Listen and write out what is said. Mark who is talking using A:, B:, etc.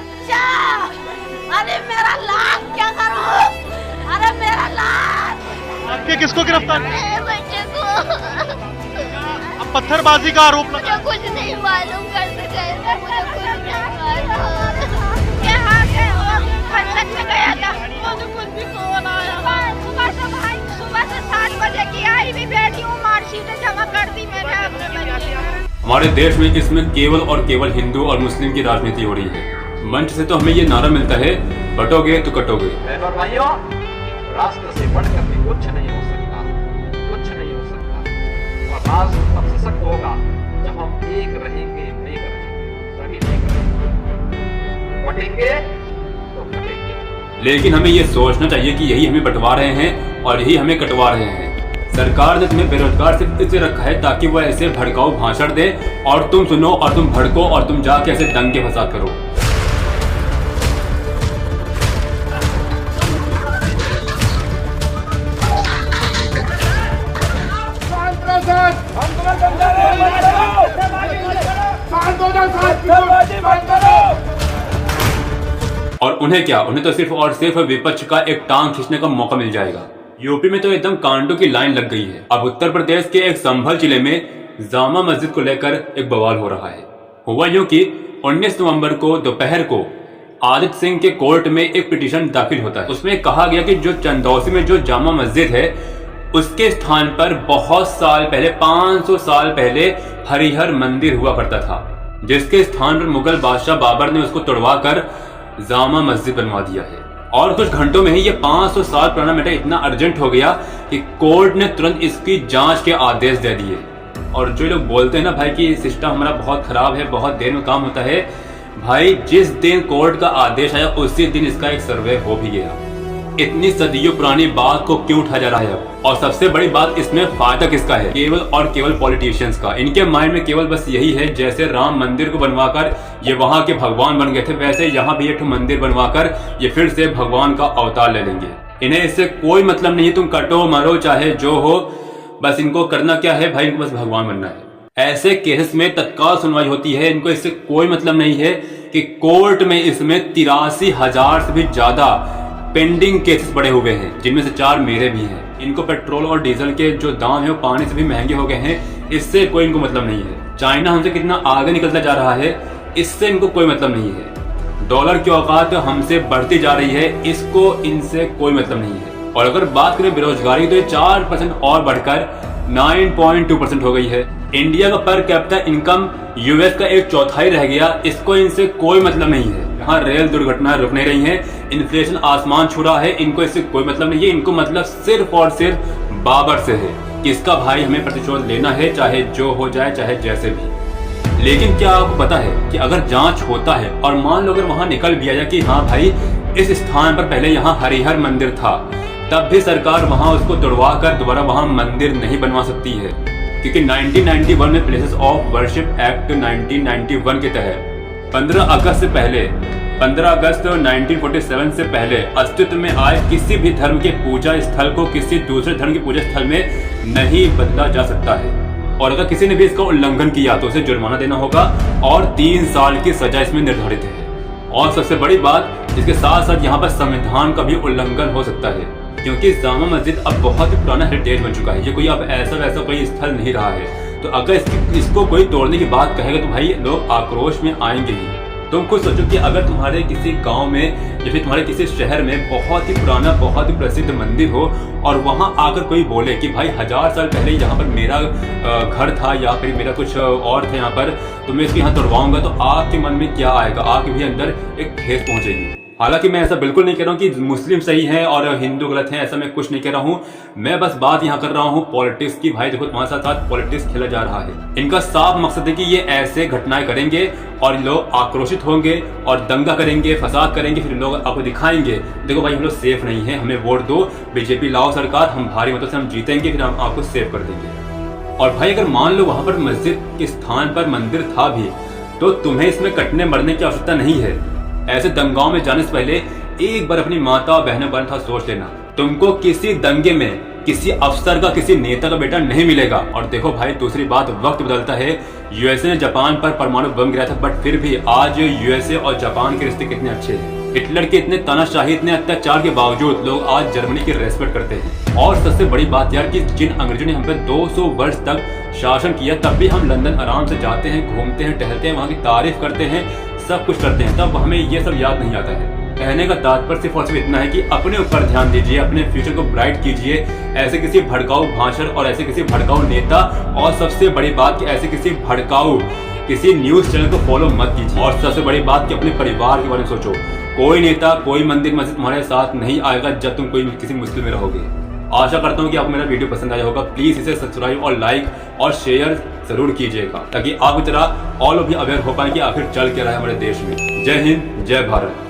A: बच्चा, अरे मेरा लाश क्या करूं? अरे मेरा लाश।
B: आपके किसको गिरफ्तार किया?
A: मेरे बच्चे को।
B: अब पत्थरबाजी का आरोप लगा।
A: मुझे कुछ नहीं मालूम, कैसे गए थे मुझे कुछ नहीं मालूम। यहाँ के और फंक्शन में गया था, मुझे कुछ भी फोन आया। सुबह से भाई, सुबह से 7 बजे की आई भी बैठी हूँ, मार्कशीट जमा कर दी मैंने अपने बच्चे।
C: हमारे देश में इसमें केवल और केवल हिंदू और मुस्लिम की राजनीति हो रही है। मंच से तो हमें ये नारा मिलता है, बटोगे तो कटोगे।
D: बहनों और भाइयों, राष्ट्र से बढ़कर भी कुछ नहीं हो सकता, कुछ नहीं हो सकता। और राष्ट्र तब सशक्त होगा जब हम एक रहेंगे, नेक रहेंगे, तभी नेक रहेंगे। बटेंगे तो कटेंगे।
C: लेकिन हमें ये सोचना चाहिए कि यही हमें बंटवा रहे हैं और यही हमें कटवा रहे हैं। सरकार ने तुम्हें बेरोजगार सिर्फ इसलिए रखा है ताकि वह ऐसे भड़काऊ भाषण दे और तुम सुनो और तुम भड़को और तुम जाके ऐसे दंगे फसाद करो। और उन्हें क्या, उन्हें तो सिर्फ और सिर्फ विपक्ष का एक टांग खींचने का मौका मिल जाएगा। यूपी में तो एकदम कांडों की लाइन लग गई है। अब उत्तर प्रदेश के एक संभल जिले में जामा मस्जिद को लेकर एक बवाल हो रहा है। हुआ यूं कि 19 नवंबर को दोपहर को आदित्य सिंह के कोर्ट में एक पिटीशन दाखिल होता है। उसमें कहा गया कि जो चंदौसी में जो जामा मस्जिद है उसके स्थान पर बहुत साल पहले, 500 साल पहले हरिहर मंदिर हुआ करता था, जिसके स्थान पर मुगल बादशाह बाबर ने उसको तोड़वा कर जामा मस्जिद बनवा दिया है। और कुछ घंटों में ही ये 500 साल पुराना मैटर इतना अर्जेंट हो गया कि कोर्ट ने तुरंत इसकी जांच के आदेश दे दिए। और जो लोग बोलते हैं ना भाई कि सिस्टम हमारा बहुत खराब है, बहुत देर में काम होता है, भाई जिस दिन कोर्ट का आदेश आया उसी दिन इसका एक सर्वे हो भी गया। इतनी सदियों पुरानी बात को क्यों उठाया जा रहा है अब? और सबसे बड़ी बात, इसमें फायदा किसका है? केवल और केवल पॉलिटिशियंस का। इनके माइंड में केवल बस यही है, जैसे राम मंदिर को बनवाकर ये वहां के भगवान बन गए थे, वैसे यहाँ भी एक मंदिर बनवाकर ये फिर से भगवान का अवतार ले लेंगे। इन्हें इससे कोई मतलब नहीं है, तुम कटो मरो चाहे जो हो, बस इनको करना क्या है भाई, इनको बस भगवान बनना है। ऐसे केसेस में तत्काल सुनवाई होती है। इनको इससे कोई मतलब नहीं है कि कोर्ट में इसमें 83,000 से भी ज्यादा पेंडिंग केसेस पड़े हुए हैं, जिनमें से 4 मेरे भी हैं। इनको पेट्रोल और डीजल के जो दाम है वो पानी से भी महंगे हो गए हैं, इससे कोई इनको मतलब नहीं है। चाइना हमसे कितना आगे निकलता जा रहा है, इससे इनको कोई मतलब नहीं है। डॉलर की औकात हमसे बढ़ती जा रही है, इसको इनसे कोई मतलब नहीं है। और अगर बात करें बेरोजगारी तो ये 4% और बढ़कर 9.2% हो गई है। इंडिया का पर कैपिटा इनकम यूएस का 1/4 रह गया, इसको इनसे कोई मतलब नहीं है। यहाँ रेल दुर्घटनाएं रुक नहीं रही हैं, इन्फ्लेशन आसमान छू रहा है, इनको इससे कोई मतलब नहीं है। इनको मतलब सिर्फ और सिर्फ बाबर से है कि इसका भाई हमें प्रतिशोध लेना है, चाहे जो हो जाए, चाहे जैसे भी। लेकिन क्या आपको पता है कि अगर जांच होता है और मान लो अगर वहां निकल भी आया कि हाँ भाई इस स्थान पर पहले यहाँ हरिहर मंदिर था, तब भी सरकार वहां उसको तोड़वा कर दोबारा वहां मंदिर नहीं बनवा सकती है, क्योंकि 1991 में प्लेसेस ऑफ वर्शिप एक्ट 1991 के तहत 15 अगस्त 1947 से पहले अस्तित्व में आए किसी भी धर्म के पूजा स्थल को किसी दूसरे धर्म के पूजा स्थल में नहीं बदला जा सकता है। और अगर किसी ने भी इसका उल्लंघन किया तो उसे जुर्माना देना होगा और 3 साल की सजा इसमें निर्धारित है। और सबसे बड़ी बात, इसके साथ साथ यहाँ पर संविधान का भी उल्लंघन हो सकता है, क्योंकि जामा मस्जिद अब बहुत ही पुराना हेरिटेज बन चुका है। ये कोई अब ऐसा वैसा कोई स्थल नहीं रहा है। तो अगर इसको कोई तोड़ने की बात कहेगा तो भाई लोग आक्रोश में आएंगे ही। तुम खुद सोचो कि अगर तुम्हारे किसी गांव में या फिर तुम्हारे किसी शहर में बहुत ही पुराना, बहुत ही प्रसिद्ध मंदिर हो और वहां आकर कोई बोले कि भाई 1000 साल पहले यहाँ पर मेरा घर था या फिर मेरा कुछ और था यहाँ पर, तो मैं इसको यहाँ तोड़वाऊंगा, तो आपके मन में क्या आएगा? आपके भी अंदर एक ठेस पहुंचेगी। हालांकि मैं ऐसा बिल्कुल नहीं कह रहा हूँ कि मुस्लिम सही है और हिंदू गलत है, ऐसा मैं कुछ नहीं कह रहा हूँ। मैं बस बात यहाँ कर रहा हूँ पॉलिटिक्स की। भाई देखो, तुम्हारे साथ पॉलिटिक्स खेला जा रहा है। इनका साफ मकसद है कि ये ऐसे घटनाएं करेंगे और लोग आक्रोशित होंगे और दंगा करेंगे, फसाद करेंगे, फिर लोग आपको दिखाएंगे देखो भाई हम लोग सेफ नहीं है, हमें वोट दो, बीजेपी लाओ सरकार, हम भारी मतों से हम जीतेंगे, फिर हम आपको सेव कर देंगे। और भाई अगर मान लो वहां पर मस्जिद के स्थान पर मंदिर था भी, तो तुम्हें इसमें कटने मरने की आवश्यकता नहीं है। ऐसे दंगाओं में जाने से पहले एक बार अपनी माता और बहनों पर था सोच लेना। तुमको किसी दंगे में किसी अफसर का, किसी नेता का बेटा नहीं मिलेगा। और देखो भाई, दूसरी बात, वक्त बदलता है। यूएसए ने जापान पर परमाणु बम गिराया था, बट फिर भी आज यूएसए और जापान के रिश्ते कितने अच्छे हैं। हिटलर के इतने तानाशाही, इतने अत्याचार के बावजूद लोग आज जर्मनी की रेस्पेक्ट करते हैं। और सबसे बड़ी बात यार कि जिन अंग्रेजों ने हम पे 200 वर्ष तक शासन किया, तब भी हम लंदन आराम से जाते हैं, घूमते हैं, टहलते हैं, वहाँ की तारीफ करते हैं, सब कुछ करते हैं, तब हमें ये सब याद नहीं आता है। कहने का तात्पर्य सिर्फ और सिर्फ इतना है कि अपने ऊपर ध्यान दीजिए, अपने फ्यूचर को ब्राइट कीजिए। ऐसे किसी भड़काऊ भाषण और ऐसे किसी भड़काऊ नेता, और सबसे बड़ी बात कि ऐसे किसी भड़काऊ किसी न्यूज चैनल को फॉलो मत कीजिए। और सबसे बड़ी बात कि अपने परिवार के बारे में सोचो। कोई नेता, कोई मंदिर मस्जिद तुम्हारे साथ नहीं आएगा जब तुम कोई किसी मुश्किल में रहोगे। आशा करता हूँ कि आपको मेरा वीडियो पसंद आया होगा। प्लीज इसे सब्सक्राइब और लाइक और शेयर जरूर कीजिएगा, ताकि आप की तरह ऑल भी अवेयर हो पाए कि आखिर चल क्या रहा है हमारे देश में। जय हिंद, जय भारत।